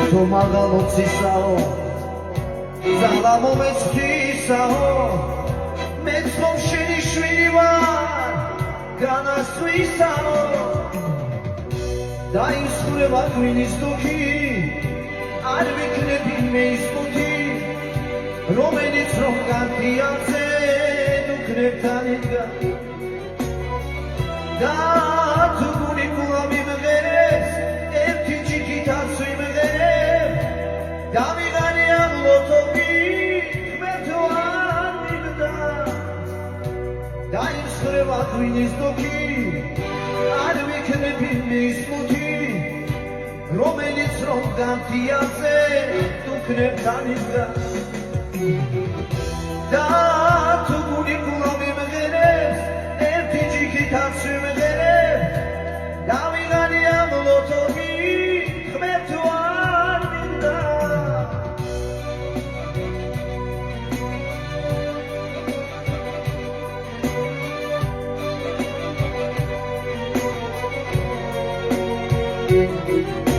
ღმერთო მაღალოცისაო ძალა მომეცქისაო მეც ხომ შენი შვილი ვარ განასხვისაო დაისხვრება ღვინის დუქი არ ვიქნები მე ის მუქი რომელიც რომ განთიაზე დუქნებთან იდგა და თუ გული კულა მიმღერებს ერთი ჯიქითაც ვიმღერებ დავიღალე ამ ლოტოვი ღმერთო არ მივდა დაისხვრება ღვინის დუქი არ ვიქნები მე ის მუქი რომელიც რომ განთიაზე დუქნებთან იდგა და თუ გული კულა მიმღერებს ერთი ჯიქითაც ვიმღერებ დავიღალე ამ ლოტოვი ღმერთო არ მივდა Thank you.